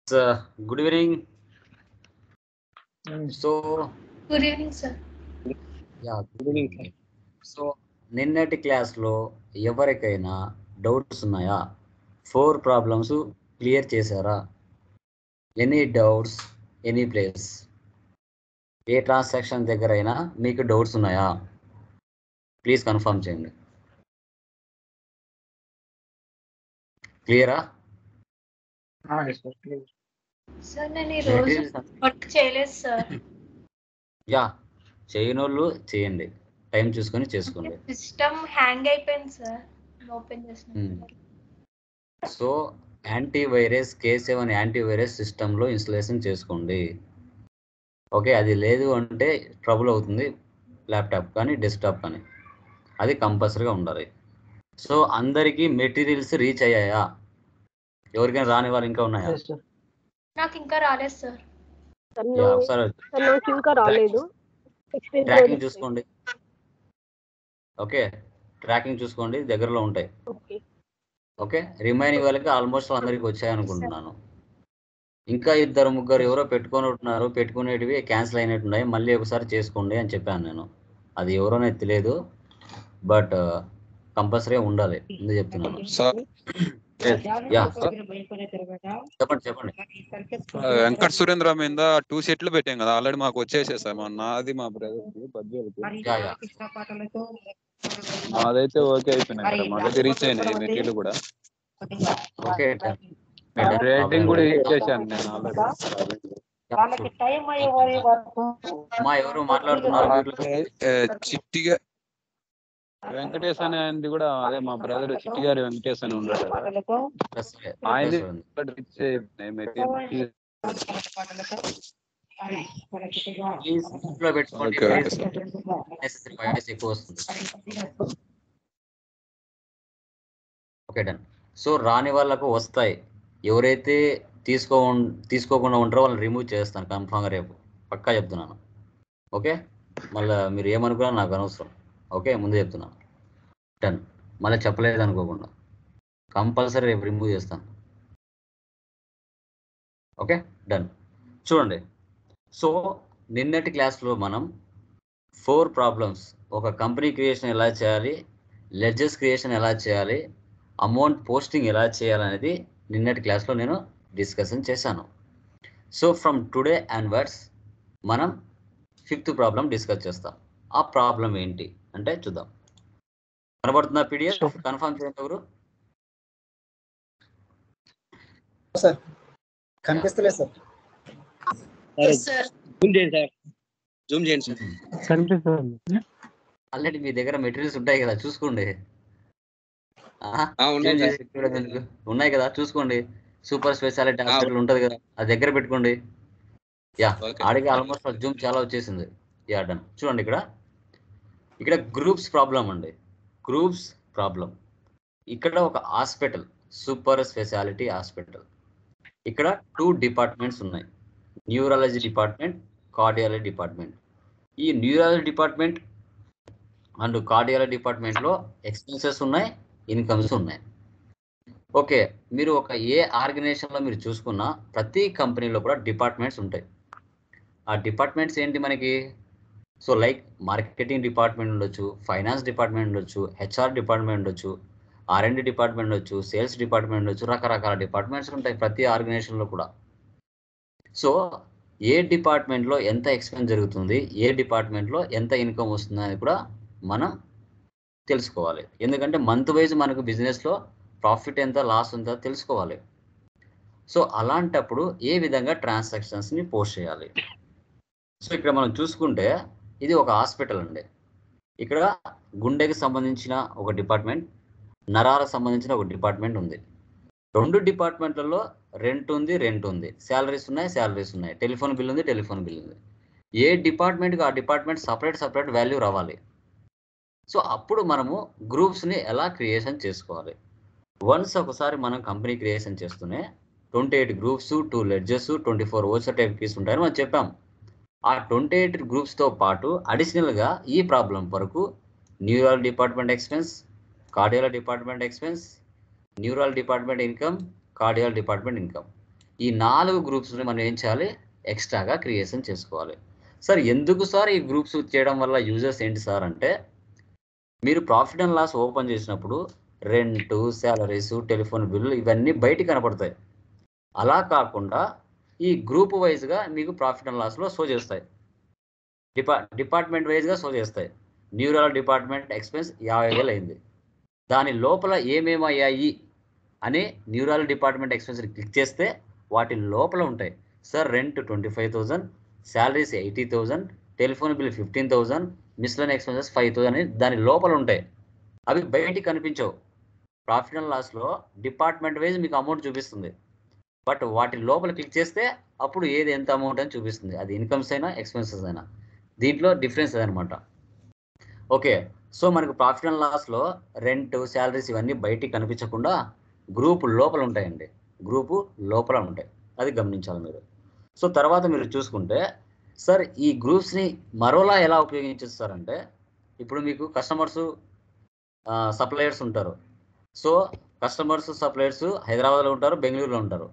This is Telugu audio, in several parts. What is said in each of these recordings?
Good evening. So, Good evening, sir. yeah, good evening. So, నిన్నటి క్లాస్లో ఎవరికైనా డౌట్స్ ఉన్నాయా? 4 ప్రాబ్లమ్స్ క్లియర్ చేశారా? Any doubts any place? ఏ ట్రాన్సాక్షన్ దగ్గరైనా మీకు డౌట్స్ ఉన్నాయా? ప్లీజ్ కన్ఫర్మ్ చేయండి. క్లియరా? సార్ నేను ఈ రోజు వర్క్ చేయలేదు సార్. యా, చేయనోళ్ళు చేయండి, టైం చూసుకొని చేసుకోండి. సిస్టమ్ హ్యాంగ్ అయిపోయింది సార్, ఓపెన్ చేసిన. సో యాంటీవైరస్ K7 యాంటీవైరస్ సిస్టంలో ఇన్స్టలేషన్ చేసుకోండి. ఓకే, అది లేదు అంటే ట్రబుల్ అవుతుంది ల్యాప్టాప్ కానీ డెస్క్టాప్ కానీ, అది కంపల్సరీగా ఉండాలి. సో అందరికీ మెటీరియల్స్ రీచ్ అయ్యాయా? ఎవరికైనా రాని వాళ్ళు ఇంకా ఉన్నాయా? నాకు ఇంకా రాలేదు సార్. ఇంకా రాలేదు. ట్రాకింగ్ చూసుకోండి. ఓకే, ట్రాకింగ్ చూసుకోండి, దగ్గరలో ఉంటాయి. ఓకే, రిమైనింగ్ వాళ్ళకి ఆల్మోస్ట్ అందరికి వచ్చాయి అనుకుంటున్నాను. ఇంకా 2-3 ఎవరో పెట్టుకొని ఉంటున్నారు, పెట్టుకునేటివి క్యాన్సిల్ అయినట్టు ఉన్నాయి, మళ్ళీ ఒకసారి చేసుకోండి అని చెప్పాను నేను. అది ఎవరోనే తెలియదు, బట్ కంపల్సరీ ఉండాలి, ముందు చెప్తున్నాను. చెప్పండి. వెంకట సురేంద్ర మీద 2 సెట్లు పెట్టాం కదా, ఆల్రెడీ మాకు వచ్చేసేసాం. నాది మా బ్రదర్ మాదైతే ఓకే అయిపోయినాయి, మాకైతే రీచ్ అయినాయి మెటీరియల్ కూడా. ఓకే, రేటింగ్ కూడా ఇచ్చేసాను నేను ఆల్రెడీ. ఎవరు మాట్లాడుతున్నారు? చిట్టిగా వెంకటేష్ అనే ఆయనది కూడా, అదే మా బ్రదర్ చిట్టి గారి వెంకటేష్ అని ఉన్నాడు, ఆయనది రీచ్ అయిపోయినాయి మెటీరియల్. Okay, done. సో రాని వాళ్ళకు వస్తాయి, ఎవరైతే తీసుకోకుండా ఉంటారో వాళ్ళని రిమూవ్ చేస్తాను కన్ఫామ్గా, రేపు పక్కా చెప్తున్నాను. ఓకే, మళ్ళీ మీరు ఏమనుకున్నా నాకు అనవసరం. ఓకే, ముందే చెప్తున్నాను. డన్. మళ్ళీ చెప్పలేదు అనుకోకుండా కంపల్సరీ రేపు రిమూవ్ చేస్తాను. Okay, done. చూడండి, సో నిన్నటి క్లాస్లో మనం 4 ప్రాబ్లమ్స్, ఒక కంపెనీ క్రియేషన్ ఎలా చేయాలి, లెడ్జర్స్ క్రియేషన్ ఎలా చేయాలి, అమౌంట్ పోస్టింగ్ ఎలా చేయాలనేది నిన్నటి క్లాస్లో నేను డిస్కషన్ చేశాను. సో ఫ్రమ్ టుడే ఆన్వర్డ్స్ మనం 5th ప్రాబ్లం డిస్కస్ చేస్తాం. ఆ ప్రాబ్లం ఏంటి అంటే చూద్దాం. కనబడుతుందా PDF? కన్ఫర్మ్ చేయండి ఎవరు. సార్ కనిపిస్తలేదు సార్. జూమ్ చేయండి సార్. ఆల్రెడీ మీ దగ్గర మెటీరియల్స్ ఉంటాయి కదా, చూసుకోండి. ఉన్నాయి కదా, చూసుకోండి. సూపర్ స్పెషాలిటీ హాస్పిటల్ ఉంటుంది కదా, అది దగ్గర పెట్టుకోండి. యా, ఆడికి ఆల్మోస్ట్ జూమ్ చాలా వచ్చేసింది. Yeah, done. చూడండి, ఇక్కడ గ్రూప్స్ ప్రాబ్లం అండి. Groups problem. ఇక్కడ ఒక హాస్పిటల్, సూపర్ స్పెషాలిటీ హాస్పిటల్. ఇక్కడ 2 డిపార్ట్మెంట్స్ ఉన్నాయి, న్యూరాలజీ డిపార్ట్మెంట్, కార్డియాలజీ డిపార్ట్మెంట్. ఈ న్యూరాలజీ డిపార్ట్మెంట్ అండ్ కార్డియాలజీ డిపార్ట్మెంట్లో ఎక్స్పెన్సెస్ ఉన్నాయి, ఇన్కమ్స్ ఉన్నాయి. ఓకే, మీరు ఒక ఏ ఆర్గనైజేషన్లో మీరు చూసుకున్నా ప్రతి కంపెనీలో కూడా డిపార్ట్మెంట్స్ ఉంటాయి. ఆ డిపార్ట్మెంట్స్ ఏంటి మనకి? సో లైక్ మార్కెటింగ్ డిపార్ట్మెంట్ ఉండొచ్చు, ఫైనాన్స్ డిపార్ట్మెంట్ ఉండొచ్చు, HR డిపార్ట్మెంట్ ఉండొచ్చు, R&D డిపార్ట్మెంట్ ఉండొచ్చు, సేల్స్ డిపార్ట్మెంట్ ఉండొచ్చు, రకరకాల డిపార్ట్మెంట్స్ ఉంటాయి ప్రతి ఆర్గనైజేషన్లో కూడా. సో ఏ డిపార్ట్మెంట్లో ఎంత ఎక్స్పెన్స్ జరుగుతుంది, ఏ డిపార్ట్మెంట్లో ఎంత ఇన్కమ్ వస్తుంది అని కూడా మనం తెలుసుకోవాలి. ఎందుకంటే మంత్ వైజ్ మనకు బిజినెస్లో ప్రాఫిట్ ఎంత, లాస్ ఎంత తెలుసుకోవాలి. సో అలాంటప్పుడు ఏ విధంగా ట్రాన్సాక్షన్స్ని పోస్ట్ చేయాలి? సో ఇక్కడ మనం చూసుకుంటే ఇది ఒక హాస్పిటల్ అండి. ఇక్కడ గుండెకి సంబంధించిన ఒక డిపార్ట్మెంట్, నరాలకు సంబంధించిన ఒక డిపార్ట్మెంట్ ఉంది. 2 డిపార్ట్మెంట్లలో రెంట్ ఉంది, శాలరీస్ ఉన్నాయి, టెలిఫోన్ బిల్ ఉంది. ఏ డిపార్ట్మెంట్కి ఆ డిపార్ట్మెంట్ సపరేట్ వాల్యూ రావాలి. సో అప్పుడు మనము గ్రూప్స్ని ఎలా క్రియేషన్ చేసుకోవాలి? వన్స్ ఒకసారి మనం కంపెనీ క్రియేషన్ చేస్తూనే 28 groups, 2 ledgers, 24 voucher type keys ఉంటాయని మనం చెప్పాం. ఆ 28 గ్రూప్స్తో పాటు అడిషనల్గా ఈ ప్రాబ్లం వరకు neural department expense, cardiology department expense, neural department income, cardiology department income, ఈ 4 గ్రూప్స్ని మనం ఏం చేయాలి, ఎక్స్ట్రాగా క్రియేషన్ చేసుకోవాలి. సార్ ఎందుకు సార్ ఈ గ్రూప్స్ చేయడం వల్ల యూజెస్ ఏంటి సార్ అంటే, మీరు ప్రాఫిట్ అండ్ లాస్ ఓపెన్ చేసినప్పుడు రెంటు, శాలరీస్, టెలిఫోన్ బిల్లు ఇవన్నీ బయటికి కనపడతాయి. అలా కాకుండా ఈ గ్రూప్ వైజ్గా మీకు ప్రాఫిట్ అండ్ లాస్లో షో చేస్తాయి. డిపార్ట్మెంట్ వైజ్గా షో చేస్తాయి. న్యూరల్ డిపార్ట్మెంట్ ఎక్స్పెన్స్ 50,000 అయింది. దాని లోపల ఏమేమి అయ్యాయి అని న్యూరల్ డిపార్ట్మెంట్ ఎక్స్పెన్స్ క్లిక్ చేస్తే వాటి లోపల ఉంటాయి. Sir rent 25,000, salaries 80,000, telephone bill 15,000, miscellaneous expenses 5,000 అని దాని లోపల ఉంటాయి. అవి బయటికి కనిపించవు. ప్రాఫిట్ అండ్ లాస్లో డిపార్ట్మెంట్ వైజ్ మీకు అమౌంట్ చూపిస్తుంది. బట్ వాటి లోపల క్లిక్ చేస్తే అప్పుడు ఏది ఎంత అమౌంట్ అని చూపిస్తుంది. అది ఇన్కమ్స్ అయినా ఎక్స్పెన్సెస్ అయినా. దీంట్లో డిఫరెన్స్ అదనమాట. ఓకే, సో మనకు ప్రాఫిట్ అండ్ లాస్లో రెంట్, శాలరీస్ ఇవన్నీ బయటికి కనిపించకుండా గ్రూప్ లోపల ఉంటాయండి. గ్రూపు లోపల ఉంటాయి. అది గమనించాలి మీరు. సో తర్వాత మీరు చూసుకుంటే సార్ ఈ గ్రూప్స్ని మరోలా ఎలా ఉపయోగించేస్తారంటే, ఇప్పుడు మీకు కస్టమర్స్ సప్లయర్స్ ఉంటారు. సో కస్టమర్స్ సప్లయర్స్ హైదరాబాద్లో ఉంటారు, బెంగళూరులో ఉంటారు.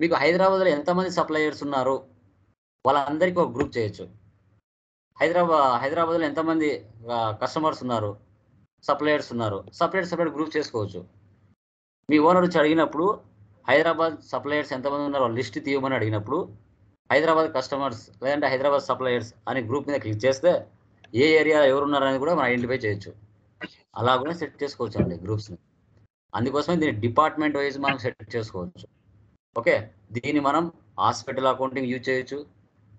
మీకు హైదరాబాద్లో ఎంతమంది సప్లయర్స్ ఉన్నారు వాళ్ళందరికీ ఒక గ్రూప్ చేయొచ్చు. హైదరాబాద్లో ఎంతమంది కస్టమర్స్ ఉన్నారు, సప్లయర్స్ ఉన్నారు, సపరేట్ గ్రూప్ చేసుకోవచ్చు. మీ ఓనర్ వచ్చి అడిగినప్పుడు హైదరాబాద్ సప్లయర్స్ ఎంతమంది ఉన్నారో లిస్ట్ తీయమని అడిగినప్పుడు హైదరాబాద్ కస్టమర్స్ లేదంటే హైదరాబాద్ సప్లయర్స్ అనే గ్రూప్ మీద క్లిక్ చేస్తే ఏ ఏరియా ఎవరున్నారనేది కూడా మనం ఐడెంటిఫై చేయొచ్చు. అలా కూడా సెట్ చేసుకోవచ్చు అండి గ్రూప్స్ని. అందుకోసమే దీన్ని డిపార్ట్మెంట్ వైజ్ మనం సెట్ చేసుకోవచ్చు. ఓకే, దీన్ని మనం హాస్పిటల్ అకౌంటింగ్ యూజ్ చేయొచ్చు,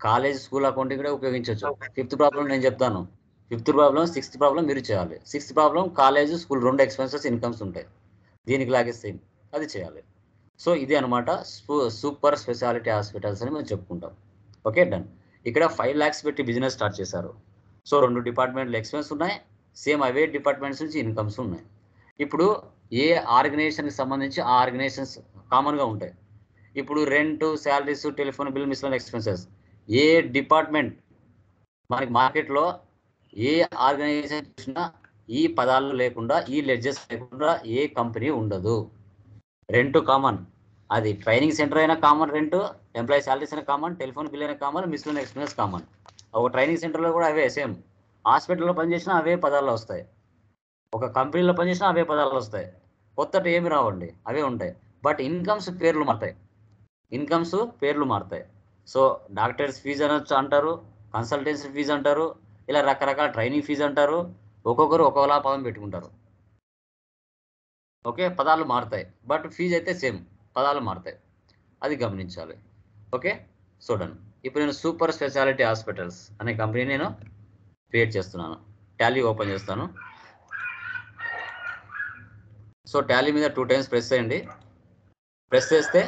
కాలేజ్ స్కూల్ అకౌంటింగ్ కూడా ఉపయోగించవచ్చు. 5th ప్రాబ్లం నేను చెప్తాను. 5th ప్రాబ్లం, 6th ప్రాబ్లం మీరు చేయాలి. 6th problem college school 2 expenses incomes ఉంటాయి. దీనికి లాగే సేమ్ అది చేయాలి. సో ఇది అనమాట సూపర్ స్పెషాలిటీ హాస్పిటల్స్ అని మేము చెప్పుకుంటాం. Okay, done. ఇక్కడ 5 lakhs పెట్టి బిజినెస్ స్టార్ట్ చేశారు. సో 2 డిపార్ట్మెంట్లు ఎక్స్పెన్స్ ఉన్నాయి, సేమ్ అవే డిపార్ట్మెంట్స్ నుంచి ఇన్కమ్స్ ఉన్నాయి. ఇప్పుడు ఏ ఆర్గనైజేషన్కి సంబంధించి ఆ ఆర్గనైజేషన్స్ కామన్గా ఉంటాయి. ఇప్పుడు rent, salaries, telephone bill, miscellaneous expenses ఏ డిపార్ట్మెంట్ మనకి మార్కెట్లో ఏ ఆర్గనైజేషన్ చూసినా ఈ పదాలు లేకుండా, ఈ లెడ్జెస్ లేకుండా ఏ కంపెనీ ఉండదు. రెంట్ కామన్, అది ట్రైనింగ్ సెంటర్ అయినా కామన్, రెంట్ ఎంప్లాయీ శాలరీస్ అయినా కామన్, టెలిఫోన్ బిల్ అయినా కామన్, మిస్లన్ ఎక్స్పెన్సెస్ కామన్. ఒక ట్రైనింగ్ సెంటర్లో కూడా అవే సేమ్. హాస్పిటల్లో పనిచేసినా అవే పదాలు వస్తాయి, ఒక కంపెనీలో పనిచేసినా అవే పదాలు వస్తాయి. కొత్తటి ఏమి రావండి, అవే ఉంటాయి. బట్ ఇన్కమ్స్ పేర్లు మారుతాయి. సో డాక్టర్స్ ఫీజు అనొచ్చు అంటారు, కన్సల్టెన్సీ ఫీజు అంటారు, ఇలా రకరకాల ట్రైనింగ్ ఫీజు అంటారు. ఒక్కొక్కరు ఒక్కోలా పదం పెట్టుకుంటారు. ఓకే, పదాలు మారుతాయి బట్ ఫీజు అయితే సేమ్, పదాలు మారుతాయి. అది గమనించాలి. ఓకే, చూడండి. ఇప్పుడు నేను సూపర్ స్పెషాలిటీ హాస్పిటల్స్ అనే కంపెనీ నేను క్రియేట్ చేస్తున్నాను. టాలీ ఓపెన్ చేస్తాను. సో టాలీ మీద 2 times ప్రెస్ చేయండి. ప్రెస్ చేస్తే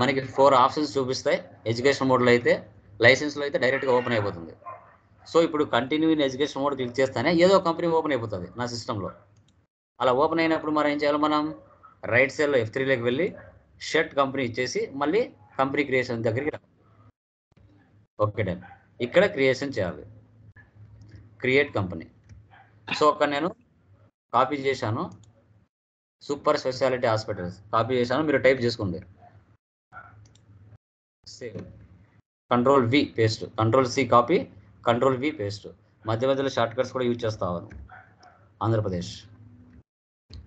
మనకి 4 ఆప్షన్స్ చూపిస్తాయి. ఎడ్యుకేషన్ మోడ్లో అయితే, లైసెన్స్లో అయితే డైరెక్ట్గా ఓపెన్ అయిపోతుంది. సో ఇప్పుడు continue in education mode click చేస్తేనే ఏదో కంపెనీ ఓపెన్ అయిపోతుంది నా సిస్టంలో. అలా ఓపెన్ అయినప్పుడు మనం ఏం చేయాలి, మనం రైట్ సైడ్లో F3లోకి వెళ్ళి షర్ట్ కంపెనీ ఇచ్చేసి మళ్ళీ కంపెనీ క్రియేషన్ దగ్గరికి రా. Okay done. ఇక్కడ క్రియేషన్ చేయాలి, క్రియేట్ కంపెనీ. సో అక్కడ నేను కాపీ చేశాను, సూపర్ స్పెషాలిటీ హాస్పిటల్స్ కాపీ చేశాను. మీరు టైప్ చేసుకోండి. Save, Ctrl+V paste, Ctrl+C copy, Ctrl+V paste. మధ్యలో షార్ట్ కట్స్ కూడా యూజ్ చేస్తాను. ఆంధ్రప్రదేశ్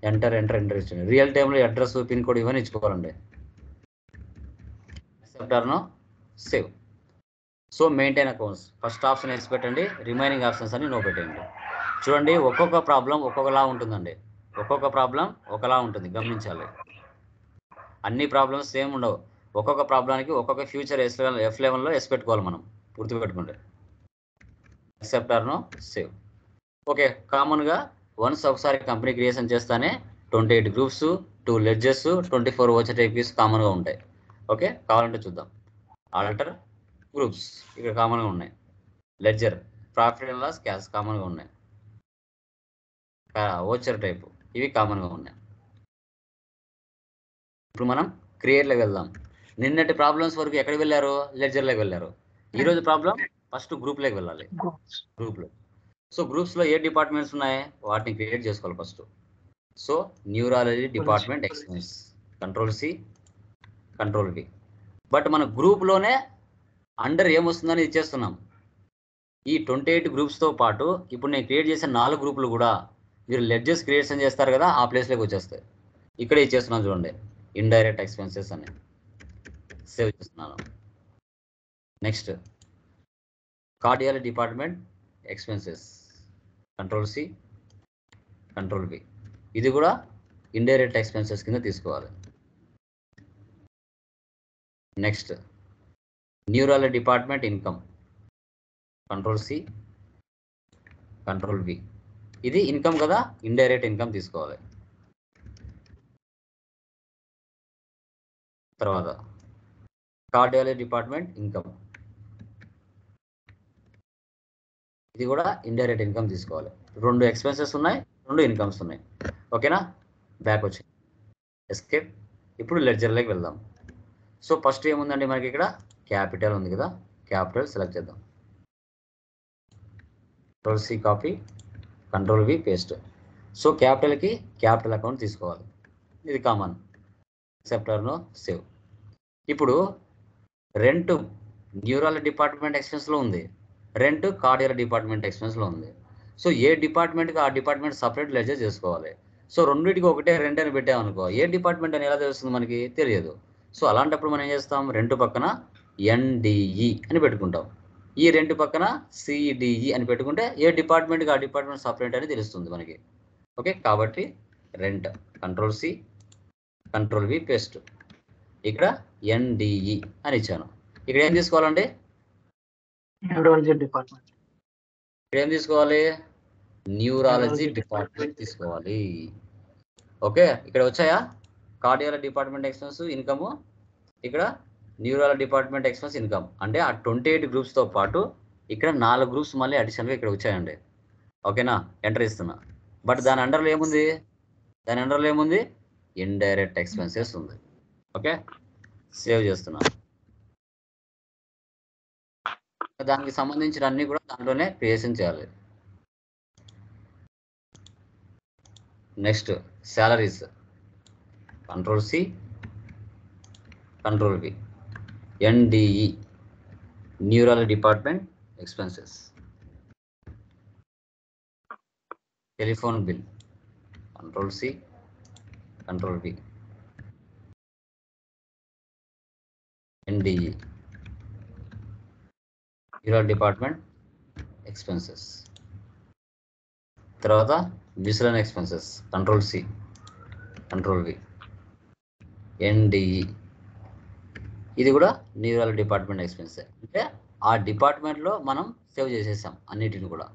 ఎంటర్ ఇచ్చింది. రియల్ టైంలో అడ్రస్, పిన్ కోడ్ ఇవన్నీ ఇచ్చుకోవాలండి. Accept save. So maintain accounts first option yes పెట్టండి, రిమైనింగ్ ఆప్షన్స్ అని నో పెట్టండి. చూడండి, ఒక్కొక్క ప్రాబ్లం ఒక్కొక్కలా ఉంటుందండి. ఒక్కొక్క ప్రాబ్లం ఒకలా ఉంటుంది, గమనించాలి. అన్ని ప్రాబ్లమ్స్ సేమ్ ఉండవు. ఒక్కొక్క ప్రాబ్లానికి ఒక్కొక్క ఫ్యూచర్ F11లో ఎస్ పెట్టుకోవాలి మనం, గుర్తుపెట్టుకుంటే. Accept save. ఓకే, కామన్గా వన్స్ ఒకసారి కంపెనీ క్రియేషన్ చేస్తానే 28 గ్రూప్స్, 2 లెడ్జెస్, 24 వచ్చే టైప్స్ కామన్గా ఉంటాయి. ఓకే, కావాలంటే చూద్దాం. ఆల్టర్ గ్రూప్స్ ఇక్కడ కామన్గా ఉన్నాయి. Ledger, profit and loss, cash కామన్గా ఉన్నాయి. ఓచర్ టైపు ఇవి కామన్గా ఉన్నాయి. ఇప్పుడు మనం క్రియేట్లోకి వెళ్దాం. నిన్నటి ప్రాబ్లమ్స్ వరకు ఎక్కడికి వెళ్ళారు, లెడ్జర్లోకి వెళ్ళారు. ఈరోజు ప్రాబ్లం ఫస్ట్ గ్రూప్లోకి వెళ్ళాలి. గ్రూప్లో సో గ్రూప్స్లో ఏ డిపార్ట్మెంట్స్ ఉన్నాయి వాటిని క్రియేట్ చేసుకోవాలి first. So neurology department expense, Ctrl+C Ctrl+V. But మన గ్రూప్లోనే అండర్ ఏమొస్తుందని ఇచ్చేస్తున్నాం. ఈ 28 గ్రూప్స్తో పాటు ఇప్పుడు నేను క్రియేట్ చేసిన 4 గ్రూపులు కూడా మీరు లెడ్జెస్ క్రియేషన్ చేస్తారు కదా, ఆ ప్లేస్లోకి వచ్చేస్తాయి. ఇక్కడే ఇచ్చేస్తున్నాను చూడండి, ఇండైరెక్ట్ ఎక్స్పెన్సెస్ అని సేవ్ చేస్తున్నాను. Next cardiology department expenses, control C, control B. ఇది కూడా ఇండైరెక్ట్ ఎక్స్పెన్సెస్ కింద తీసుకోవాలి. Next neurology department income, control C, control B. ఇది ఇన్కమ్ కదా, ఇండైరెక్ట్ ఇన్కమ్ తీసుకోవాలి. తర్వాత కార్డియాలజీ డిపార్ట్మెంట్ ఇన్కమ్, ఇది కూడా ఇండైరెక్ట్ ఇన్కమ్ తీసుకోవాలి. 2 ఎక్స్పెన్సెస్ ఉన్నాయి, 2 ఇన్కమ్స్ ఉన్నాయి. ఓకేనా, బ్యాక్ వచ్చి ఎస్కేప్. ఇప్పుడు లెడ్జర్లోకి వెళ్దాం. సో ఫస్ట్ ఏముందండి మనకి ఇక్కడ క్యాపిటల్ ఉంది కదా, క్యాపిటల్ సెలెక్ట్ చేద్దాం. Control C copy, control V paste. So క్యాపిటల్కి క్యాపిటల్ అకౌంట్ తీసుకోవాలి, ఇది కామన్. ఎక్సెప్టర్ను సేవ్. ఇప్పుడు రెంట్ న్యూరాలజీ డిపార్ట్మెంట్ ఎక్స్పెన్స్లో ఉంది, రెంట్ కార్డియాలజీ డిపార్ట్మెంట్ ఎక్స్పెన్స్లో ఉంది. సో ఏ డిపార్ట్మెంట్కి ఆ డిపార్ట్మెంట్ సపరేట్ లెడ్జర్ చేసుకోవాలి. సో రెండింటికి ఒకటే రెంట్ అని పెట్టామనుకో, ఏ డిపార్ట్మెంట్ అని ఎలా తెలుస్తుంది మనకి తెలియదు. సో అలాంటప్పుడు మనం ఏం చేస్తాం, రెంట్ పక్కన ఎన్డిఈ అని పెట్టుకుంటాం, ఈ రెంట్ పక్కన సిడిఈ అని పెట్టుకుంటే ఏ డిపార్ట్మెంట్కి ఆ డిపార్ట్మెంట్ సపరేట్ అని తెలుస్తుంది మనకి. ఓకే, కాబట్టి rent control C, control V paste. ఇక్కడ ఎన్డిఈ అని ఇచ్చాను. ఇక్కడ ఏం తీసుకోవాలండి, న్యూరాలజీ డిపార్ట్మెంట్. ఇక్కడ ఏం తీసుకోవాలి, న్యూరాలజీ డిపార్ట్మెంట్ తీసుకోవాలి. ఓకే, ఇక్కడ వచ్చాయా కార్డియాలజీ డిపార్ట్మెంట్ ఎక్స్పెన్స్ ఇన్కమ్, ఇక్కడ న్యూరాలజీ డిపార్ట్మెంట్ ఎక్స్పెన్స్ ఇన్కమ్. అంటే ఆ 28 గ్రూప్స్తో పాటు ఇక్కడ 4 గ్రూప్స్ మళ్ళీ అడిషనల్గా ఇక్కడ వచ్చాయండి. ఓకేనా, ఎంటర్ ఇస్తున్నా. బట్ దాని అండర్లో ఏముంది, దాని అండర్లో ఏముంది, ఇండైరెక్ట్ ఎక్స్పెన్సెస్ ఉంది. ఓకే, సేవ్ చేస్తున్నా. దానికి సంబంధించిన అన్ని కూడా దాంట్లోనే క్రియేషన్ చేయాలి. Next salaries, control C, control V, NDE neurology department expenses. Telephone bill, control C, control V, NDE neurology department expenses. తర్వాత miscellaneous expenses, control C, control V, NDE. ఇది కూడా న్యూరాలజీ డిపార్ట్మెంట్ ఎక్స్పెన్స్. అంటే ఆ డిపార్ట్మెంట్లో మనం సేవ్ చేసేసాం అన్నిటిని కూడా.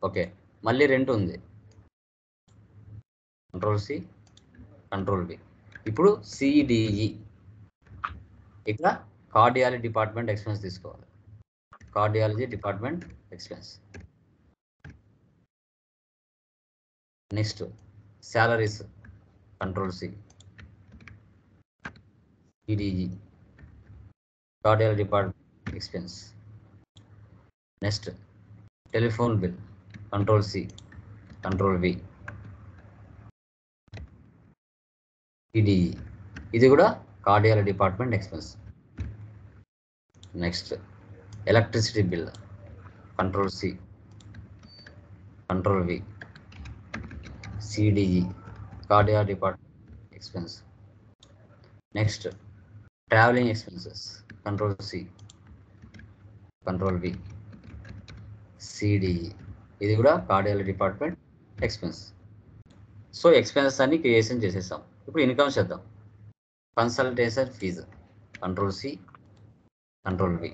ఓకే, మళ్ళీ రెంట్ ఉంది, కంట్రోల్ సి, కంట్రోల్ వి. ఇప్పుడు సిడిఈ, ఇక్కడ కార్డియాలజీ డిపార్ట్మెంట్ ఎక్స్పెన్స్ తీసుకోవాలి, cardiology department expense. Next salaries, control C, CDE cardiology department expense. Next telephone bill, control C, control V, CDE. ఇది కూడా cardiology department expense. Next electricity bill, control C, control V, CDE cardiology department expense. Next travelling expenses, control C, control V, CDE. ఇది కూడా cardiology department expense. So expenses అన్ని క్రియేషన్ చేసేసాం. ఇప్పుడు ఇన్కమ్ చేద్దాం. Consultation fee, control C, control వి.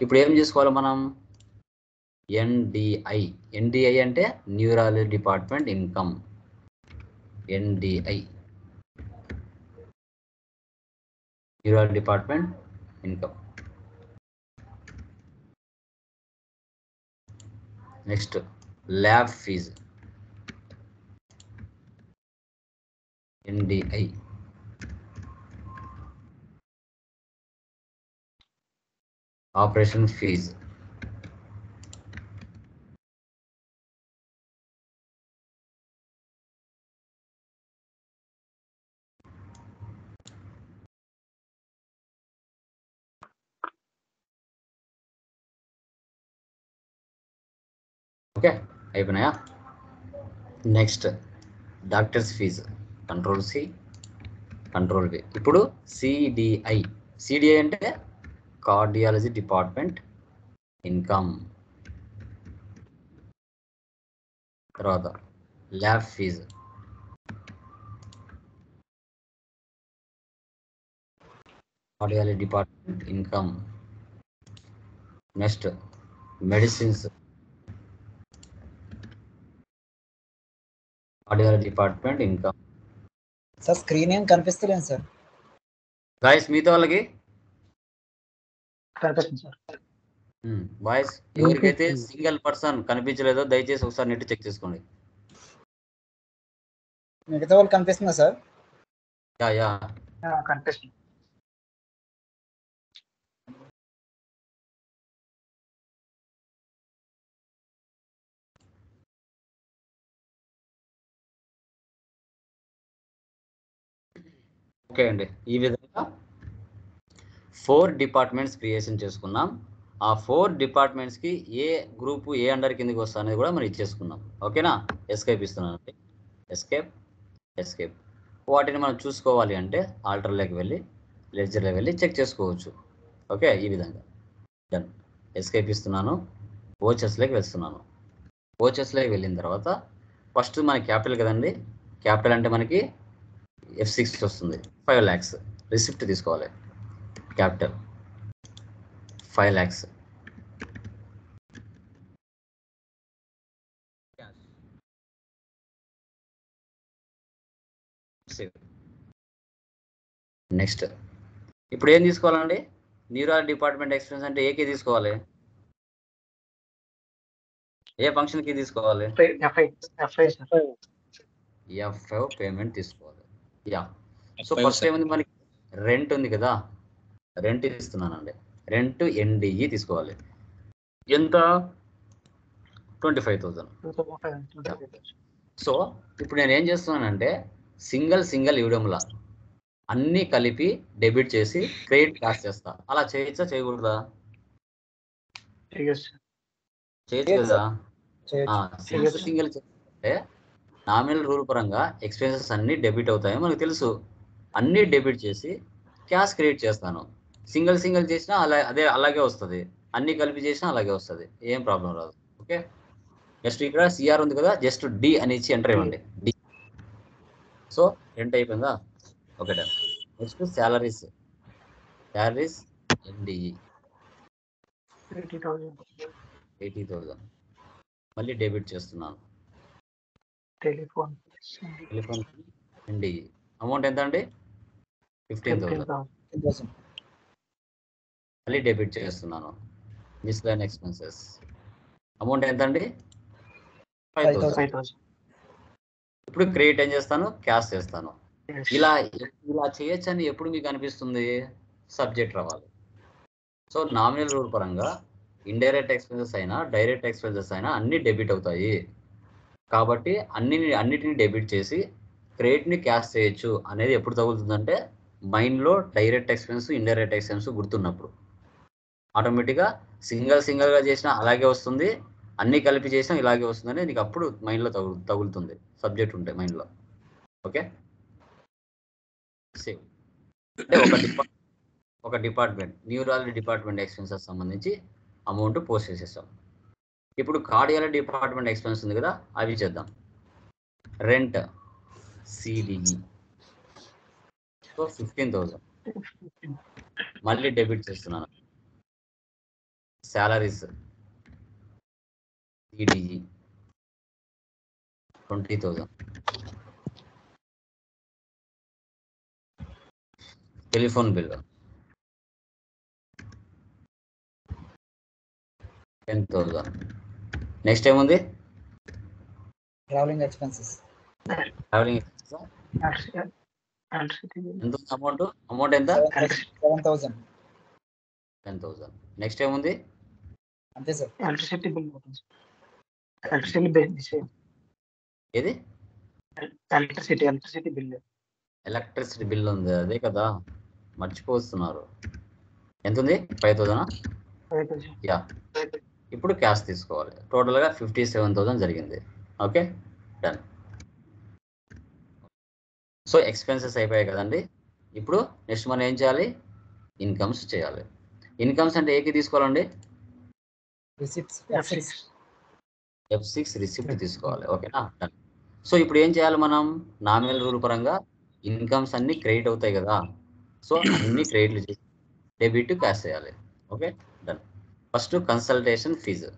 ఇప్పుడు ఏం చేసుకోవాలి మనం, ఎన్డిఐ. ఎన్డిఐ అంటే neurology department income, NDI neurology department income. Next lab fee, NDI. Operation fee, okay, అయిపోయినాయా? Next doctors fee, control C, control B. ఇప్పుడు సిడిఐ. సిడిఐ అంటే కార్డియాలజీ డిపార్ట్మెంట్ ఇన్కమ్. తర్వాత lab fee, cardiology department income. Next medicines, cardiology department income. Sir screen ఏం కనిపిస్తలేదు సార్. గాయస్ మిగతా వాళ్ళకి కనిపిస్తుంది సార్. బాయ్స్ ఎవరికైతే సింగిల్ పర్సన్ కనిపించలేదో దయచేసి ఒకసారి నెట్ చెక్ చేసుకోండి. మిగతా వాళ్ళు కనిపిస్తుందా సార్? యా కనిపిస్తుంది. ఓకే అండి, ఈ విధంగా 4 డిపార్ట్మెంట్స్ క్రియేషన్ చేసుకున్నాం. ఆ 4 డిపార్ట్మెంట్స్కి ఏ గ్రూపు ఏ అండర్ కిందకి వస్తా అనేది కూడా మనం ఇచ్చేసుకున్నాం. ఓకేనా? ఎస్కేప్ ఇస్తున్నానండి. ఎస్కేప్. వాటిని మనం చూసుకోవాలి అంటే ఆల్టర్లోకి వెళ్ళి లెడ్జర్లోకి వెళ్ళి చెక్ చేసుకోవచ్చు. ఓకే, ఈ విధంగా డన్. ఎస్కేప్ ఇస్తున్నాను, ఓచెస్లోకి వెళ్తున్నాను. ఓచెస్లోకి వెళ్ళిన తర్వాత ఫస్ట్ మన క్యాపిటల్ కదండి. క్యాపిటల్ అంటే మనకి F6 వస్తుంది, 5 lakhs. రిసిప్ట్ తీసుకోవాలి. Capital 5 lakhs. నెక్స్ట్ ఇప్పుడు ఏం తీసుకోవాలండి? న్యూరాలజీ డిపార్ట్మెంట్ ఎక్స్పెన్స్ అంటే ఏకే తీసుకోవాలి. ఏ ఫంక్షన్కి తీసుకోవాలి? F5 పేమెంట్ తీసుకోవాలి. యా. సో ఫస్ట్ ఏముంది మనకి? రెంట్ ఉంది కదా, రెంట్ ఇస్తున్నానండి. రెంట్ NDE తీసుకోవాలి. ఎంత? 25,000. సో ఇప్పుడు నేను ఏం చేస్తున్నానంటే సింగిల్ ఇవ్వడంలా అన్నీ కలిపి డెబిట్ చేసి క్రెడిట్ కాస్ట్ చేస్తా. అలా చేయొచ్చా చేయకూడదా? చేయొచ్చు కదా. సింగిల్ అంటే నామినల్ రూల్ పరంగా ఎక్స్పెన్సెస్ అన్ని డెబిట్ అవుతాయి మనకు తెలుసు. అన్ని డెబిట్ చేసి క్యాష్ క్రియేట్ చేస్తాను. సింగిల్ చేసినా అలాగే వస్తుంది, అన్ని కలిపి చేసినా అలాగే వస్తుంది, ఏం ప్రాబ్లం రాదు. ఓకే, జస్ట్ ఇక్కడ సిఆర్ ఉంది కదా, జస్ట్ డి అని ఇచ్చి ఎంటర్ ఇవ్వండి. డి. సో రెంట్ అయిపోయిందా? Okay done. Next salaries NDE 80,000 మళ్ళీ డెబిట్ చేస్తున్నాను. టెలిఫోన్ NDE అమౌంట్ ఎంత అండి? 15,000 మళ్ళీ డెబిట్ చేస్తున్నాను. మిస్లైన్ ఎక్స్పెన్సెస్ అమౌంట్ ఎంత అండి? 5,000. ఇప్పుడు క్రెడిట్ ఏం చేస్తాను? క్యాష్ చేస్తాను. ఇలా చేయొచ్చని ఎప్పుడు మీకు అనిపిస్తుంది? సబ్జెక్ట్ రావాలి. సో నామినల్ రూల్ పరంగా ఇండైరెక్ట్ ఎక్స్పెన్సెస్ అయినా డైరెక్ట్ ఎక్స్పెన్సెస్ అయినా అన్ని డెబిట్ అవుతాయి. కాబట్టి అన్నిటిని డెబిట్ చేసి క్రెడిట్ని క్యాష్ చేయొచ్చు అనేది ఎప్పుడు తగులుతుందంటే మైండ్లో డైరెక్ట్ ఎక్స్పెన్స్ ఇండైరెక్ట్ ఎక్స్పెన్స్ గుర్తున్నప్పుడు. ఆటోమేటిక్గా సింగిల్గా చేసినా అలాగే వస్తుంది, అన్నీ కలిపి చేసినా ఇలాగే వస్తుందని నీకు అప్పుడు మైండ్లో తగులుతుంది సబ్జెక్ట్ ఉంటే మైండ్లో. ఓకే, సేమ్ అంటే ఒక డిపార్ట్మెంట్ న్యూరాలజీ డిపార్ట్మెంట్ ఎక్స్పెన్సెస్ సంబంధించి అమౌంట్ పోస్ట్ చేసేస్తాం. ఇప్పుడు కార్డియాలజీ డిపార్ట్మెంట్ ఎక్స్పెన్స్ ఉంది కదా, అవి చేద్దాం. రెంట్ CDE సో 15,000 మళ్ళీ డెబిట్ చేస్తున్నాను. Salaries CDE 20,000. Telephone bill 10,000. Next ఏముంది? Travelling expenses. ఎంత అమౌంట్ ఎంత? 10,000. నెక్స్ట్ ఏముంది? అంతే సార్. ఏది? ఎలక్ట్రిసిటీ బిల్ ఉంది, అదే కదా మర్చిపోతున్నారు. ఎంత ఉంది? 5,000. యా ఇప్పుడు క్యాష్ తీసుకోవాలి. టోటల్గా 57,000 జరిగింది. Okay, done. సో ఎక్స్పెన్సెస్ అయిపోయాయి కదండి. ఇప్పుడు నెక్స్ట్ మనం ఏం చేయాలి? ఇన్కమ్స్ చేయాలి. ఇన్కమ్స్ అంటే ఏకి తీసుకోవాలండి? రిసిప్ట్స్ F6 రిసిప్ట్ తీసుకోవాలి. ఓకేనా, డన్. సో ఇప్పుడు ఏం చేయాలి మనం? నామినల్ రూల్ పరంగా ఇన్కమ్స్ అన్ని క్రెడిట్ అవుతాయి కదా. సో అన్ని క్రెడిట్లు చేసి డెబిట్ క్యాష్ చేయాలి. Okay, done. First consultation fee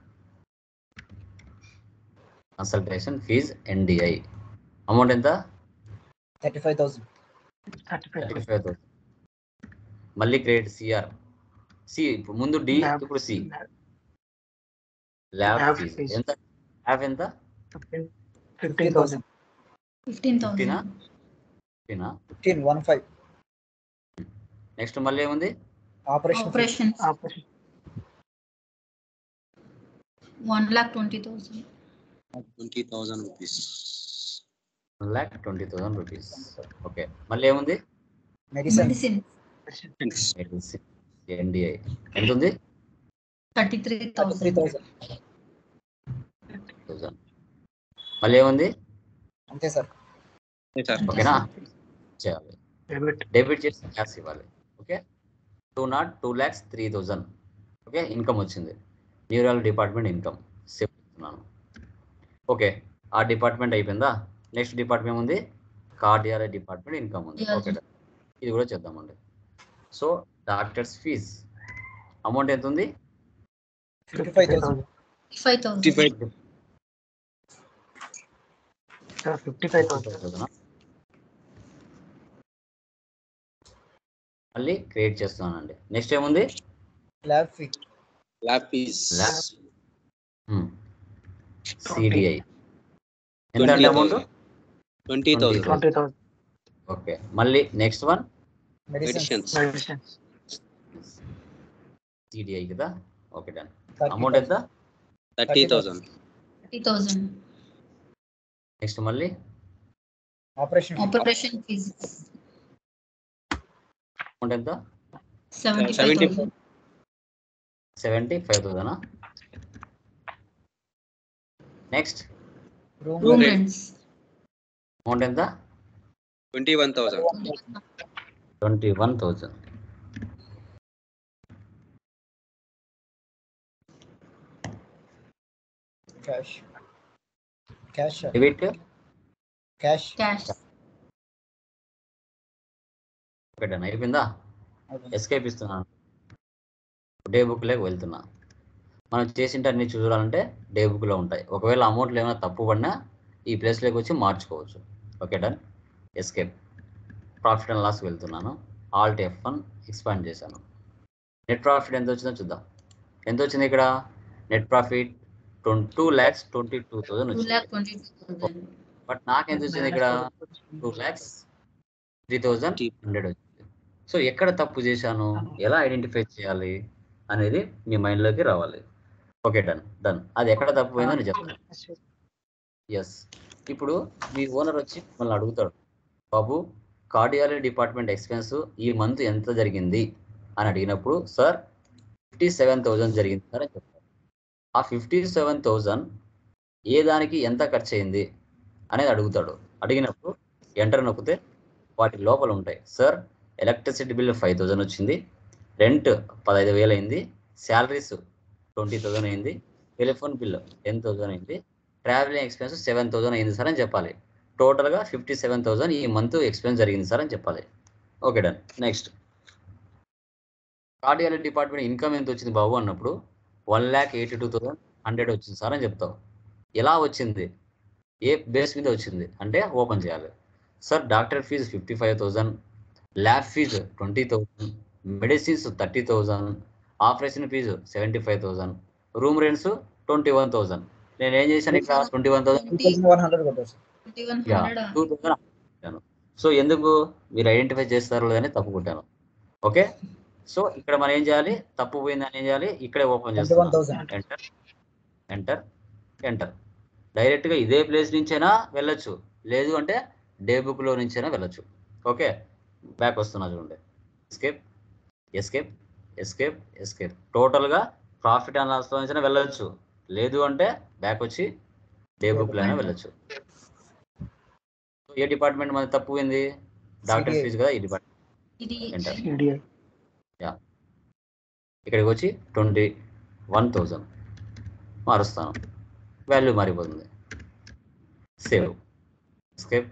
NDI amount ఎంత? 35,000. 35,000. మళ్ళీ క్రెడిట్ సి ఇప్పుడు ముందు డి, ఇప్పుడు సి. ల్యాబ్ ఫీజ్ ఎంత? ల్యాబ్ ఎంత? 15,000. 15,000. నెక్స్ట్ మళ్ళీ ఏముంది? ఆపరేషన్ 1,20,000. 20,000 rupees. 1,20,000 రూపీస్. ఓకే, మళ్ళీ ఏముంది? మెడిసిన్ NDI ఎంత ఉంది? 33,000. మళ్ళీ ఏముంది? అంతే సార్. ఓకేనా, చేయాలి. డెబిట్ చేసి క్యాష్ ఇవ్వాలి. ఓకే, 2,03,000. ఓకే, ఇన్కమ్ వచ్చింది. న్యూరల్ డిపార్ట్మెంట్ ఇన్కమ్ సేవ్ చేస్తున్నాను. ఓకే, ఆ డిపార్ట్మెంట్ అయిపోయిందా? నెక్స్ట్ డిపార్ట్మెంట్ ఉంది, కార్డియాలజీ డిపార్ట్మెంట్ ఇన్కమ్ ఉంది. ఓకే, ఇది కూడా చేద్దామండి. సో డాక్టర్స్ ఫీజ్ అమౌంట్ ఎంత ఉంది? 55,000. 55,000. మళ్ళీ క్రియేట్ చేస్తున్నానండి. నెక్స్ట్ ఏముంది? Lab fees. CDI ఎంత అమౌంట్? 20,000. ఓకే, మళ్ళీ నెక్స్ట్ వన్ Medicines. CDI కదా. Okay, done. అమౌంట్ ఎంత? 30,000. 30,000. నెక్స్ట్ మళ్ళీ ఆపరేషన్ fees. అమౌంట్ ఎంత? 75,000. 75,000. Next Room rents. అమౌంట్ ఎంత? 21,000. 21,000. Cash debit Cash. Okay, done. అయిపోయిందా? ఎస్కేప్ ఇస్తున్నాను. డే బుక్లోకి వెళ్తున్నా. మనం చేసింటే అన్ని చూడాలంటే డే బుక్లో ఉంటాయి. ఒకవేళ అమౌంట్లో ఏమైనా తప్పు పడినా ఈ ప్లేస్లోకి వచ్చి మార్చుకోవచ్చు. Okay, done. Escape. Profit and లాస్కి వెళ్తున్నాను. ఆల్ట్ F1 ఎక్స్పాండ్ చేశాను. నెట్ ప్రాఫిట్ ఎంత వచ్చిందో చూద్దాం. ఎంత వచ్చింది ఇక్కడ? నెట్ ప్రాఫిట్ 2,22,000 వచ్చింది. 2,22,000. బట్ నాకెంత వచ్చింది ఇక్కడ? 2,03,100 వచ్చింది. సో ఎక్కడ తప్పు చేశాను, ఎలా ఐడెంటిఫై చేయాలి అనేది మీ మైండ్లోకి రావాలి. Okay, done. అది ఎక్కడ తప్పు పోయిందో నేను చెప్తాను. ఎస్, ఇప్పుడు మీ ఓనర్ వచ్చి మిమ్మల్ని అడుగుతాడు, బాబు కార్డియాలజీ డిపార్ట్మెంట్ ఎక్స్పెన్స్ ఈ మంత్ ఎంత జరిగింది అని అడిగినప్పుడు, సార్ 57,000 జరిగింది సార్ అని చెప్తారు. ఆ 57,000 ఏ దానికి ఎంత ఖర్చు అయింది అనేది అడుగుతాడు. అడిగినప్పుడు ఎంటర్ నొక్కితే వాటి లోపల ఉంటాయి. సార్ ఎలక్ట్రిసిటీ బిల్ 5,000 వచ్చింది, రెంట్ 15,000 అయింది, శాలరీస్ 20,000 అయింది, టెలిఫోన్ బిల్ 10,000 అయింది, ట్రావెలింగ్ ఎక్స్పెన్స్ 7,000 అయింది సార్ అని చెప్పాలి. టోటల్గా 57,000 ఈ మంత్ ఎక్స్పెన్స్ జరిగింది సార్ అని చెప్పాలి. Okay, done. Next cardiology department income ఎంత వచ్చింది బాబు అన్నప్పుడు 1,82,100 వచ్చింది సార్ అని చెప్తావు. ఎలా వచ్చింది, ఏ బేస్ మీద వచ్చింది అంటే ఓపెన్ చేయాలి. Sir doctor fee 55,000, lab fee 20,000, medicines 30,000, operation fee 75,000, room rents 21,000. నేను ఏం చేశాను ఇక్కడ? 2100 కొట్టారు సార్. 2,000. సో ఎందుకు మీరు ఐడెంటిఫై చేస్తారో లేదని తప్పు కొట్టాను. ఓకే, సో ఇక్కడ మనం ఏం చేయాలి? తప్పు పోయిందని ఏం చేయాలి? ఇక్కడే ఓపెన్ చేస్తాం. ఎంటర్. డైరెక్ట్గా ఇదే ప్లేస్ నుంచైనా వెళ్ళొచ్చు, లేదు అంటే డే బుక్లో నుంచైనా వెళ్ళొచ్చు. ఓకే, బ్యాక్ వస్తున్నా చూడండి. ఎస్కేప్. టోటల్గా ప్రాఫిట్ అండ్ లాస్ నుంచి వెళ్ళొచ్చు, లేదు అంటే బ్యాక్ వచ్చి డే బుక్ లైనా వెళ్ళొచ్చు. ఏ డిపార్ట్మెంట్ మనకి తప్పుపోయింది? Doctor CDI. ఫీజు కదా ఈ డిపార్ట్మెంట్. ఎంటర్. యా, ఇక్కడికి వచ్చి 21,000 మారుస్తాను, వాల్యూ మారిపోతుంది. Save, escape,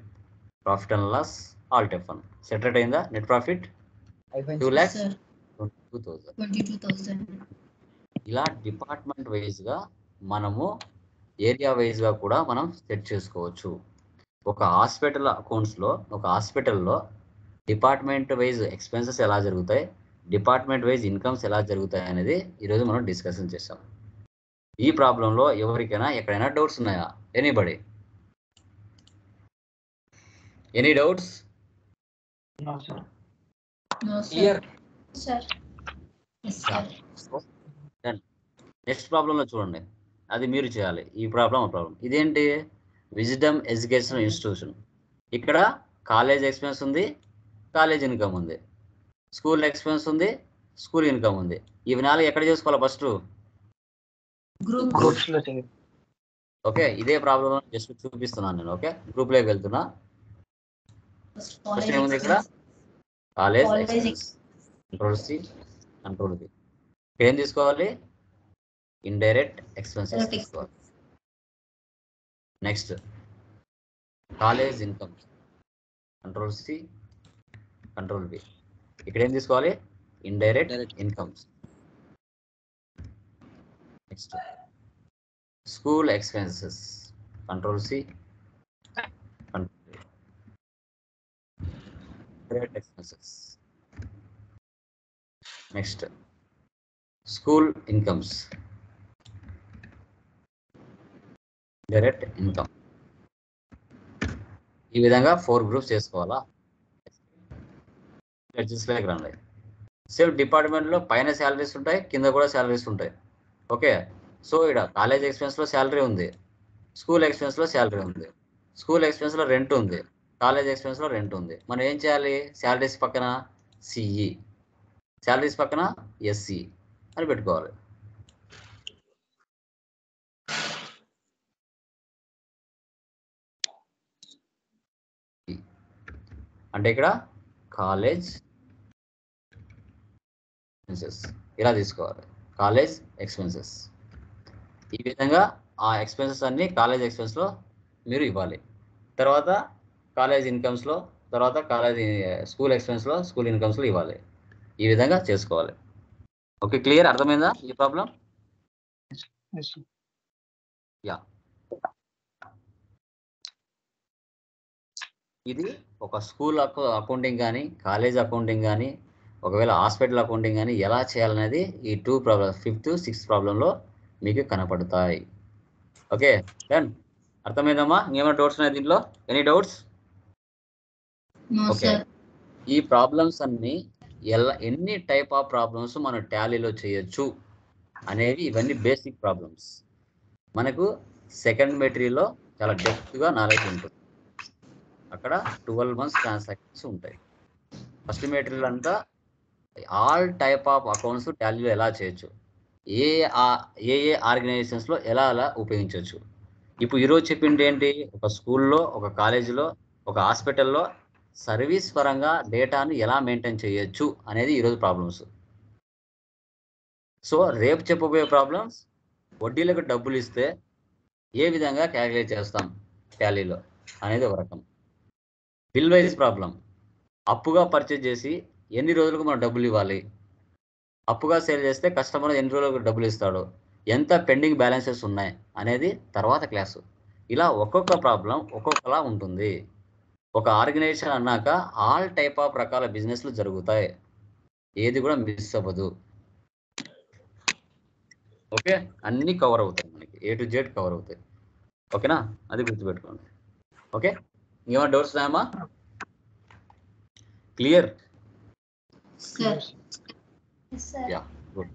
profit and loss, all F1. సెటరేట్ అయిందా? నెట్ ప్రాఫిట్ అయిపోయింది. 2,22,000. ఇలా డిపార్ట్మెంట్ వైజ్గా మనము ఏరియా వైజ్గా కూడా మనం సెట్ చేసుకోవచ్చు. ఒక హాస్పిటల్ అకౌంట్స్లో, ఒక హాస్పిటల్లో డిపార్ట్మెంట్ వైజ్ ఎక్స్పెన్సెస్ ఎలా జరుగుతాయి, డిపార్ట్మెంట్ వైజ్ ఇన్కమ్స్ ఎలా జరుగుతాయి అనేది ఈరోజు మనం డిస్కషన్ చేస్తాం. ఈ ప్రాబ్లంలో ఎవరికైనా ఎక్కడైనా డౌట్స్ ఉన్నాయా? ఎనీబడి? Any doubts? నెక్స్ట్ ప్రాబ్లంలో చూడండి, అది మీరు చేయాలి. ఈ ప్రాబ్లం ఇదేంటి? Wisdom education institution. ఇక్కడ కాలేజ్ ఎక్స్పెన్స్ ఉంది, కాలేజ్ ఇన్కమ్ ఉంది, స్కూల్ ఎక్స్పెన్స్ ఉంది, స్కూల్ ఇన్కమ్ ఉంది. ఇవి 4 ఎక్కడ చేసుకోవాలి? ఫస్ట్ ఓకే, ఇదే ప్రాబ్లం జస్ట్ చూపిస్తున్నాను నేను. ఓకే, గ్రూప్లోకి వెళ్తున్నా. ఫస్ట్ ఏముంది ఇక్కడ? College expense, control C, control B. ఏం తీసుకోవాలి? ఇండైరెక్ట్ ఎక్స్పెన్సెస్ తీసుకోవాలి. Next college income, control C, control B. ఇక్కడ ఏం తీసుకోవాలి? Indirect incomes. Next school expenses, control C, control B. Indirect expenses. Next school incomes, direct income. ఈ విధంగా 4 గ్రూప్స్ చేసుకోవాలా? లెక్చర్స్లోకి రండి. సేమ్ డిపార్ట్మెంట్లో పైన శాలరీస్ ఉంటాయి, కింద కూడా శాలరీస్ ఉంటాయి. ఓకే, సో ఇక్కడ కాలేజ్ ఎక్స్పెన్స్లో శాలరీ ఉంది, స్కూల్ ఎక్స్పెన్స్లో శాలరీ ఉంది, స్కూల్ ఎక్స్పెన్స్లో రెంట్ ఉంది, కాలేజ్ ఎక్స్పెన్స్లో రెంట్ ఉంది. మనం ఏం చేయాలి? శాలరీస్ పక్కన సిఈ, శాలరీస్ పక్కన ఎస్సి అని పెట్టుకోవాలి. అంటే ఇక్కడ కాలేజ్ ఎక్స్పెన్సెస్ ఇలా తీసుకోవాలి, కాలేజ్ ఎక్స్పెన్సెస్. ఈ విధంగా ఆ ఎక్స్పెన్సెస్ అన్ని కాలేజ్ ఎక్స్పెన్స్లో మీరు ఇవ్వాలి. తర్వాత కాలేజ్ ఇన్కమ్స్లో, తర్వాత కాలేజ్ స్కూల్ ఎక్స్పెన్స్లో, స్కూల్ ఇన్కమ్స్లో ఇవ్వాలి. ఈ విధంగా చేసుకోవాలి. Okay, clear? అర్థమైందా ఈ ప్రాబ్లం? యా, ఇది ఒక స్కూల్ అకౌంటింగ్ కానీ, కాలేజ్ అకౌంటింగ్ కానీ, ఒకవేళ హాస్పిటల్ అకౌంటింగ్ కానీ ఎలా చేయాలనేది ఈ 2 ప్రాబ్లమ్స్, 5th, 6th ప్రాబ్లంలో మీకు కనపడతాయి. Okay, done. అర్థమైందమ్మా? ఇంకేమైనా డౌట్స్ ఉన్నాయి దీంట్లో? Any doubts? ఓకే, ఈ ప్రాబ్లమ్స్ అన్ని ఎన్ని టైప్ ఆఫ్ ప్రాబ్లమ్స్ మనం టాలీలో చేయొచ్చు అనేవి ఇవన్నీ బేసిక్ ప్రాబ్లమ్స్. మనకు సెకండ్ మెటీరియల్లో చాలా డెప్త్గా నాలెడ్జ్ ఉంటుంది. అక్కడ 12 months ట్రాన్సాక్షన్స్ ఉంటాయి. ఫస్ట్ మెటీరియల్ అంతా ఆల్ టైప్ ఆఫ్ అకౌంట్స్ టాలీలో ఎలా చేయొచ్చు, ఏ ఆర్గనైజేషన్స్లో ఎలా ఉపయోగించవచ్చు. ఇప్పుడు ఈరోజు చెప్పింది ఏంటి? ఒక స్కూల్లో, ఒక కాలేజీలో, ఒక హాస్పిటల్లో సర్వీస్ పరంగా డేటాను ఎలా మెయింటైన్ చేయొచ్చు అనేది ఈరోజు ప్రాబ్లమ్స్. సో రేపు చెప్పబోయే ప్రాబ్లమ్స్, వడ్డీలకు డబ్బులు ఇస్తే ఏ విధంగా క్యాలిక్యులేట్ చేస్తాం టాలీలో అనేది ఒక రకం. బిల్ వైజ్ ప్రాబ్లం, అప్పుగా పర్చేజ్ చేసి ఎన్ని రోజులకు మనం డబ్బులు ఇవ్వాలి, అప్పుగా సేల్ చేస్తే కస్టమర్ ఎన్ని రోజులకు డబ్బులు ఇస్తాడు, ఎంత పెండింగ్ బ్యాలెన్సెస్ ఉన్నాయి అనేది తర్వాత క్లాసు. ఇలా ఒక్కొక్క ప్రాబ్లం ఒక్కొక్కలా ఉంటుంది. ఒక ఆర్గనైజేషన్ అన్నాక ఆల్ టైప్ ఆఫ్ రకాల బిజినెస్లు జరుగుతాయి, ఏది కూడా మిస్ అవ్వదు. ఓకే, అన్నీ కవర్ అవుతాయి, మనకి A to Z కవర్ అవుతాయి. ఓకేనా? అది గుర్తుపెట్టుకోండి. ఓకే, ఇంకేమైనా డౌట్స్ ఉన్నాయమ్మా? Clear? Yeah, good.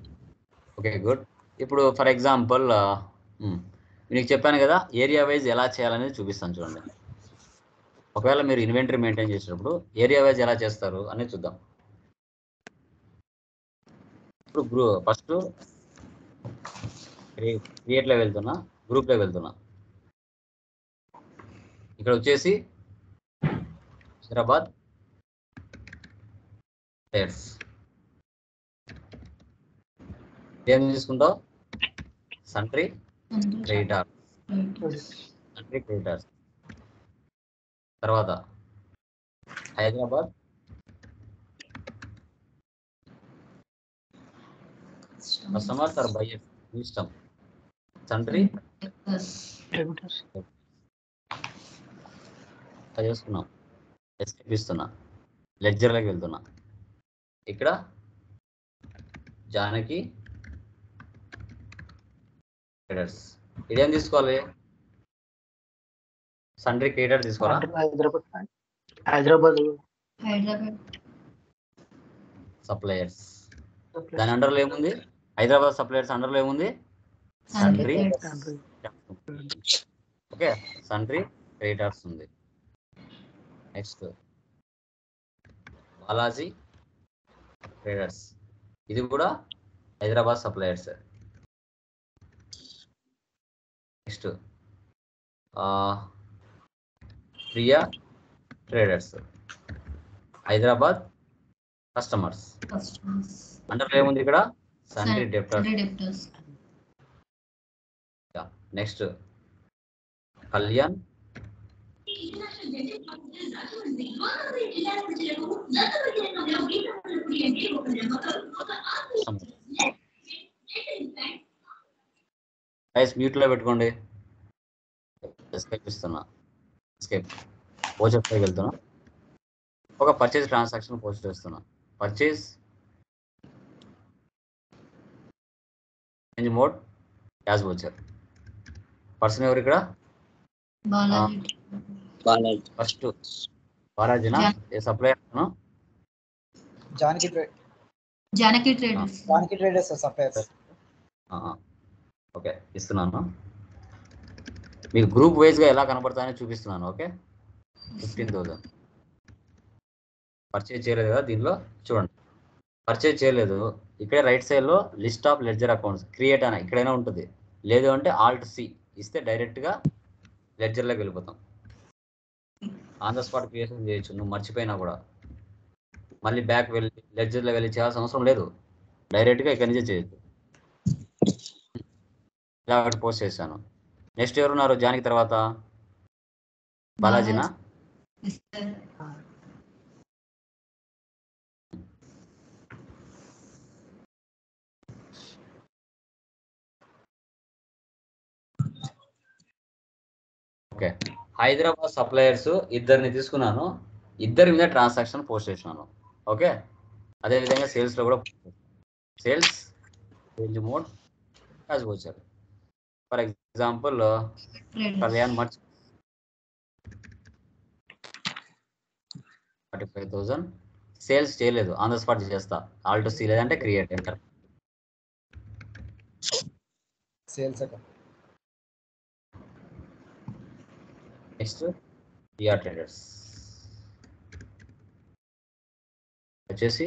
Okay, good. ఇప్పుడు ఫర్ ఎగ్జాంపుల్ మీకు చెప్పాను కదా, ఏరియా వైజ్ ఎలా చేయాలనేది చూపిస్తాను చూడండి. ఒకవేళ మీరు ఇన్వెంటరీ మెయింటైన్ చేసేటప్పుడు ఏరియా వైజ్ ఎలా చేస్తారు అనేది చూద్దాం. ఇప్పుడు ఫస్ట్ క్రియేట్లో వెళ్తున్నా, గ్రూప్లో వెళ్తున్నా. ఇక్కడ వచ్చేసి హైదరాబాద్ ప్లేయర్స్ ఏం తీసుకుంటావు? సంట్రీ క్రెడిటార్స్. తర్వాత హైదరాబాద్ కస్టమర్స్ ఆర్ బయ్యర్స్ ఇష్టం. సంట్రీ చేసుకున్నాం. ఎస్కేప్ ఇస్తున్నా, లెడ్జర్లోకి వెళ్తున్నా. ఇక్కడ జానకి ట్రేడర్స్. ఇదేం తీసుకోవాలి? సంట్రీ క్రియేటర్ తీసుకోవాలా? హైదరాబాద్ సప్లయర్స్. దాని అండర్లో ఏముంది? హైదరాబాద్ సప్లయర్స్ అండర్లో ఏముంది? సంట్రీ. ఓకే, సంట్రీ క్రియేటర్స్ ఉంది. Next Balaji traders. ఇది కూడా Hyderabad suppliers. Next Priya traders, Hyderabad customers. అండర్లో ఏముంది ఇక్కడ? Sundry debtors. Next Kalyan mute లో పెట్టుకోండి. ఎస్కేప్ ఇస్తున్నా, ఎస్కేప్ పోస్ట్ పైకి వెళ్తున్నా. ఒక పర్చేజ్ ట్రాన్సాక్షన్ పోస్ట్ చేస్తున్నా. Purchase change mode as voucher. Person ఎవరు ఇక్కడ? ఫస్ట్ బాలాజీనా? ఏ supplier? Janaki traders suppliers. Okay, ఇస్తున్నాను. మీకు గ్రూప్ వైజ్గా ఎలా కనబడతాయని చూపిస్తున్నాను. ఓకే, 15,000 పర్చేజ్ చేయలేదు కదా దీనిలో. చూడండి, పర్చేజ్ చేయలేదు. ఇక్కడే రైట్ సైడ్లో list of ledger accounts create అని ఇక్కడైనా ఉంటుంది. లేదు అంటే ఆల్ట్ సి ఇస్తే డైరెక్ట్గా లెడ్జర్లోకి వెళ్ళిపోతాం. ఆన్ ద స్పాట్ క్రియేషన్ చేయొచ్చు. నువ్వు మర్చిపోయినా కూడా మళ్ళీ బ్యాక్ వెళ్ళి లెడ్జర్లో వెళ్ళి చేయాల్సిన అవసరం లేదు. డైరెక్ట్గా ఇక్కడి నుంచే చేయొచ్చు. ఇలా ఒకటి పోస్ట్ చేశాను. నెక్స్ట్ ఎవరున్నారు జానకి తర్వాత? బాలాజీనా? ఓకే, హైదరాబాద్ సప్లయర్స్ ఇద్దరిని తీసుకున్నాను. ఇద్దరి మీద ట్రాన్సాక్షన్ పోస్ట్ చేసినాను. ఓకే, అదేవిధంగా సేల్స్లో కూడా sales change mode as voucher. For example Kalyan much 45,000 sales చేయలేదు. ఆన్ ద స్పాట్ చేస్తా. ఆల్ట్ సి లేదంటే create enter. Sales. Next Priya traders వచ్చేసి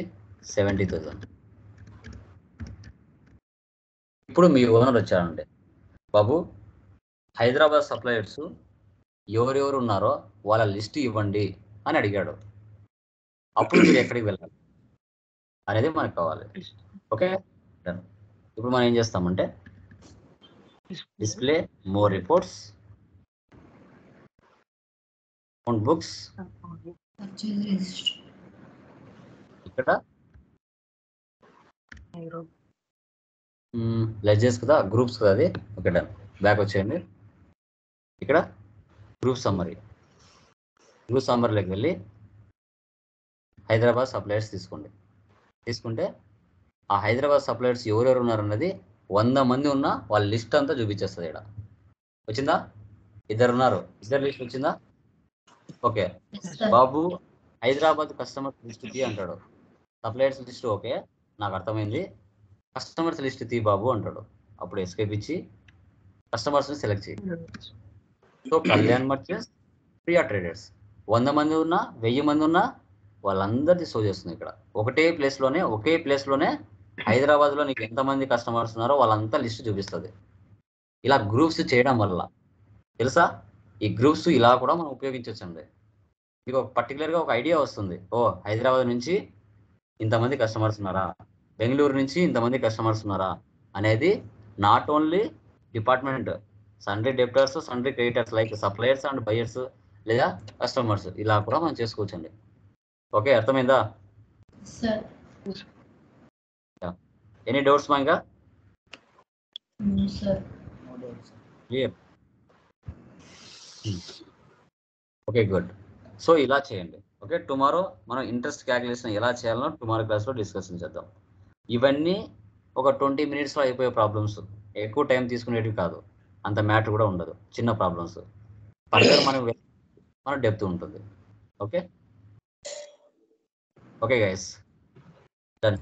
70,000. ఇప్పుడు మీ ఓనర్ వచ్చారండి, బాబు హైదరాబాద్ సప్లయర్స్ ఎవరెవరు ఉన్నారో వాళ్ళ లిస్ట్ ఇవ్వండి అని అడిగాడు. అప్పుడు మీరు ఎక్కడికి వెళ్ళాలి అనేది మనకు కావాలి. ఓకే, ఇప్పుడు మనం ఏం చేస్తామంటే display more reports, account books, ఇక్కడ లెడ్జర్స్ కదా, గ్రూప్స్ కదా అది. Okay done. బ్యాక్ వచ్చేయండి. ఇక్కడ గ్రూప్ సమ్మరీ, గ్రూప్ సమ్మరీలోకి వెళ్ళి హైదరాబాద్ సప్లయర్స్ తీసుకోండి. తీసుకుంటే ఆ హైదరాబాద్ సప్లయర్స్ ఎవరెవరు ఉన్నారన్నది 100 మంది ఉన్న వాళ్ళ లిస్ట్ అంతా చూపించేస్తుంది. ఇక్కడ వచ్చిందా? ఇద్దరు ఉన్నారు, ఇద్దరు లిస్ట్ వచ్చిందా? ఓకే, బాబు హైదరాబాద్ కస్టమర్స్ లిస్ట్ తీ అంటాడు. సప్లయర్స్ లిస్ట్ ఓకే నాకు అర్థమైంది. కస్టమర్స్ లిస్ట్ తీ బాబు అంటాడు. అప్పుడు ఎస్కేప్ ఇచ్చి కస్టమర్స్ని సెలెక్ట్ చేయి. So Kalyan merchants, Priya traders 100 మంది ఉన్నా 1000 మంది ఉన్నా వాళ్ళందరిది షో చేస్తుంది. ఇక్కడ ఒకే ప్లేస్లోనే హైదరాబాద్లో నీకు ఎంతమంది కస్టమర్స్ ఉన్నారో వాళ్ళంతా లిస్ట్ చూపిస్తుంది. ఇలా గ్రూప్స్ చేయడం వల్ల తెలుసా, ఈ గ్రూప్స్ ఇలా కూడా మనం ఉపయోగించవచ్చండి. మీకు ఒక పర్టికులర్గా ఒక ఐడియా వస్తుంది. ఓ హైదరాబాద్ నుంచి ఇంతమంది కస్టమర్స్ ఉన్నారా, బెంగళూరు నుంచి ఇంతమంది కస్టమర్స్ ఉన్నారా అనేది not only department, సన్రీ డెప్టర్స్, సన్రీ creditors like suppliers and buyers లేదా కస్టమర్స్, ఇలా కూడా మనం చేసుకోవచ్చండి. ఓకే, అర్థమైందా? ఎనీ డౌట్స్ మా ఇంకా? క్లియర్? Okay, good. సో ఇలా చేయండి. ఓకే, టుమారో మనం ఇంట్రెస్ట్ క్యాలిక్యులేషన్ ఎలా చేయాలో టుమారో క్లాస్లో డిస్కషన్ చేద్దాం. ఇవన్నీ ఒక 20 minutesలో అయిపోయే ప్రాబ్లమ్స్, ఎక్కువ టైం తీసుకునేటివి కాదు, అంత మ్యాటర్ కూడా ఉండదు, చిన్న ప్రాబ్లమ్స్. ఫర్దర్ మన డెప్త్ ఉంటుంది. Okay okay guys, done.